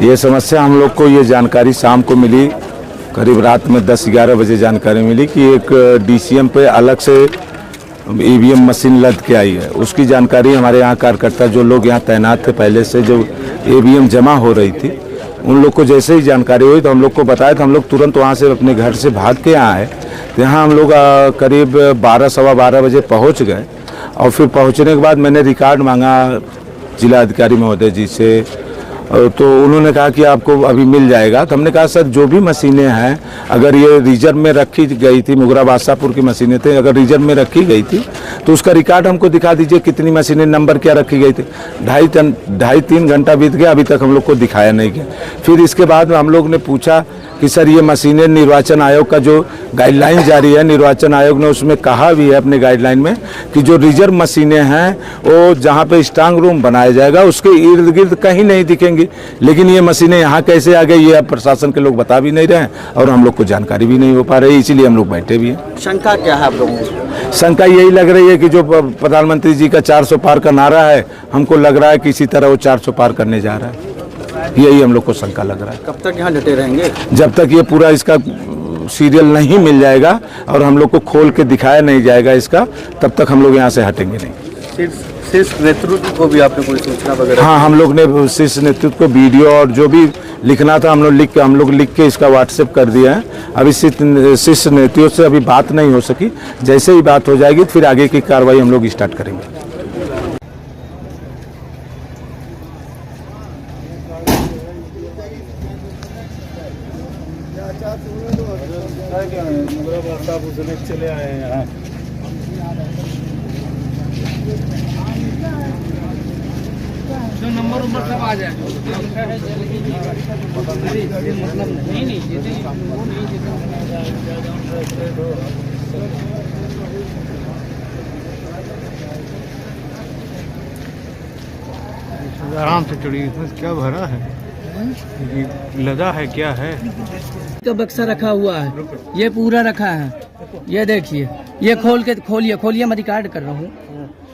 ये समस्या हम लोग को ये जानकारी शाम को मिली, करीब रात में 10-11 बजे जानकारी मिली कि एक डीसीएम पे अलग से ईवीएम मशीन लद के आई है। उसकी जानकारी हमारे यहाँ कार्यकर्ता जो लोग यहाँ तैनात थे पहले से, जो ईवीएम जमा हो रही थी, उन लोग को जैसे ही जानकारी हुई तो हम लोग को बताया तो हम लोग तुरंत वहाँ से अपने घर से भाग के यहाँ आए। तो यहाँ हम लोग करीब 12-12:15 बजे पहुँच गए और फिर पहुँचने के बाद मैंने रिकॉर्ड मांगा जिला अधिकारी महोदय जी से, तो उन्होंने कहा कि आपको अभी मिल जाएगा। तो हमने कहा सर जो भी मशीनें हैं, अगर ये रिजर्व में रखी गई थी, मुगरा बादशाहपुर की मशीनें थे, अगर रिजर्व में रखी गई थी तो उसका रिकॉर्ड हमको दिखा दीजिए, कितनी मशीनें नंबर क्या रखी गई थी। 2.5-3 घंटा बीत गया, अभी तक हम लोग को दिखाया नहीं गया। फिर इसके बाद हम लोग ने पूछा कि सर ये मशीनें निर्वाचन आयोग का जो गाइडलाइन जारी है, निर्वाचन आयोग ने उसमें कहा भी है अपने गाइडलाइन में कि जो रिजर्व मशीनें हैं वो जहाँ पे स्ट्रांग रूम बनाया जाएगा उसके इर्द गिर्द कहीं नहीं दिखेंगी। लेकिन ये मशीनें यहाँ कैसे आ गई, ये अब प्रशासन के लोग बता भी नहीं रहे हैं और हम लोग को जानकारी भी नहीं हो पा रही, इसीलिए हम लोग बैठे भी हैं। शंका क्या है आप लोगों को? शंका यही लग रही है कि जो प्रधानमंत्री जी का 400 पार का नारा है, हमको लग रहा है कि इसी तरह वो 400 पार करने जा रहा है। यही हम लोग को शंका लग रहा है। कब तक यहाँ डटे रहेंगे? जब तक ये पूरा इसका सीरियल नहीं मिल जाएगा और हम लोग को खोल के दिखाया नहीं जाएगा इसका, तब तक हम लोग यहाँ से हटेंगे नहीं। शीर्ष नेतृत्व को भी आपने कोई सूचना वगैरह? हाँ, हम लोग ने शीर्ष नेतृत्व को वीडियो और जो भी लिखना था हम लोग लिख के इसका व्हाट्सएप कर दिया है। अभी शीर्ष नेतृत्व से अभी बात नहीं हो सकी, जैसे ही बात हो जाएगी फिर आगे की कार्रवाई हम लोग स्टार्ट करेंगे। चले आए हैं यहाँ। जो नंबर सब आ जाए आराम से चढ़ी। इसमें क्या भरा है, लदा है, क्या है? तो बक्सा रखा हुआ है, ये पूरा रखा है, ये देखिए, ये खोलिए, मैं रिकॉर्ड कर रहा हूँ,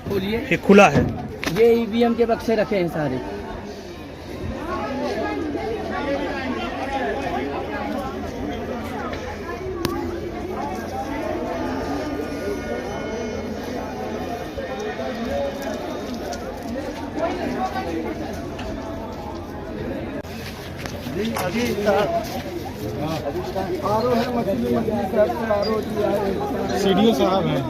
खोलिए। ये खुला है, ये ईवीएम के बक्से रखे हैं सारे। सीडीओ साहब हैं।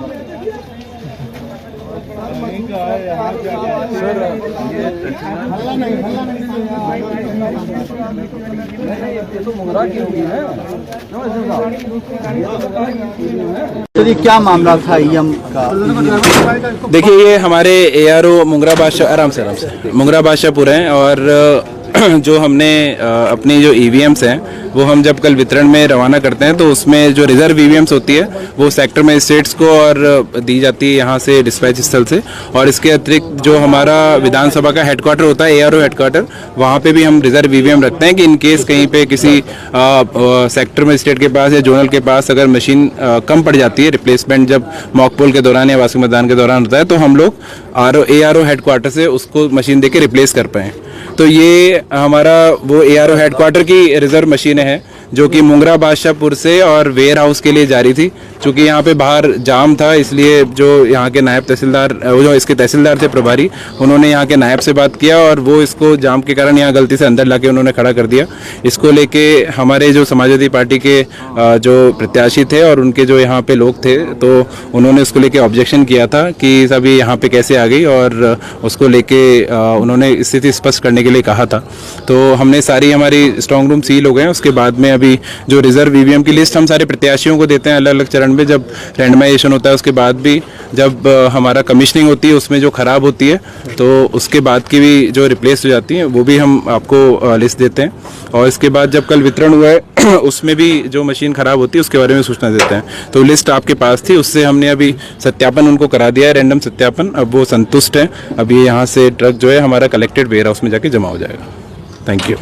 सर ये क्या मामला था ईएम का? देखिए, ये हमारे एआरओ मुगरा बादशाहपुर हैं और जो हमने अपनी जो ईवीएम्स हैं वो हम जब कल वितरण में रवाना करते हैं तो उसमें जो रिजर्व ईवीएम्स होती है वो सेक्टर मजिस्ट्रेट्स को और दी जाती है यहाँ से डिस्पैच स्थल से। और इसके अतिरिक्त जो हमारा विधानसभा का हेडक्वार्टर होता है, एआरओ हेडक्वार्टर, वहाँ पे भी हम रिजर्व ईवीएम रखते हैं कि इन केस कहीं पे किसी सेक्टर मजिस्ट्रेट के पास या जोनल के पास अगर मशीन कम पड़ जाती है, रिप्लेसमेंट जब मॉक पोल के दौरान या वार्षिक मतदान के दौरान होता है, तो हम लोग एआरओ हेडक्वार्टर से उसको मशीन देके रिप्लेस कर पाएँ। तो ये हमारा वो एआरओ हेडक्वार्टर की रिजर्व मशीनें हैं जो कि मुगरा बादशाहपुर से और वेयर हाउस के लिए जारी थी। क्योंकि यहाँ पे बाहर जाम था, इसलिए जो यहाँ के नायब तहसीलदार, जो इसके तहसीलदार थे प्रभारी, उन्होंने यहाँ के नायब से बात किया और वो इसको जाम के कारण यहाँ गलती से अंदर लाके उन्होंने खड़ा कर दिया। इसको लेके हमारे जो समाजवादी पार्टी के जो प्रत्याशी थे और उनके जो यहाँ पे लोग थे, तो उन्होंने उसको लेके ऑब्जेक्शन किया था कि सभी यहाँ पे कैसे आ गई, और उसको लेके उन्होंने स्थिति स्पष्ट करने के लिए कहा था। तो हमने सारी हमारी स्ट्रांग रूम सील हो गए हैं। उसके बाद में अभी जो रिजर्व ईवीएम की लिस्ट हम सारे प्रत्याशियों को देते हैं अलग अलग चरण में, जब रैंडमाइजेशन होता है उसके बाद भी जब हमारा कमीशनिंग होती है उसमें जो खराब होती है तो उसके बाद की भी जो रिप्लेस हो जाती हैं वो भी हम आपको लिस्ट देते हैं। और इसके बाद जब कल वितरण हुआ है उसमें भी जो मशीन खराब होती है उसके बारे में सूचना देते हैं। तो लिस्ट आपके पास थी, उससे हमने अभी सत्यापन उनको करा दिया है, रैंडम सत्यापन। अब वो संतुष्ट हैं। अब ये यहाँ से ट्रक जो है हमारा कलेक्टेड वेयर हाउस में जाके जमा हो जाएगा। Thank you.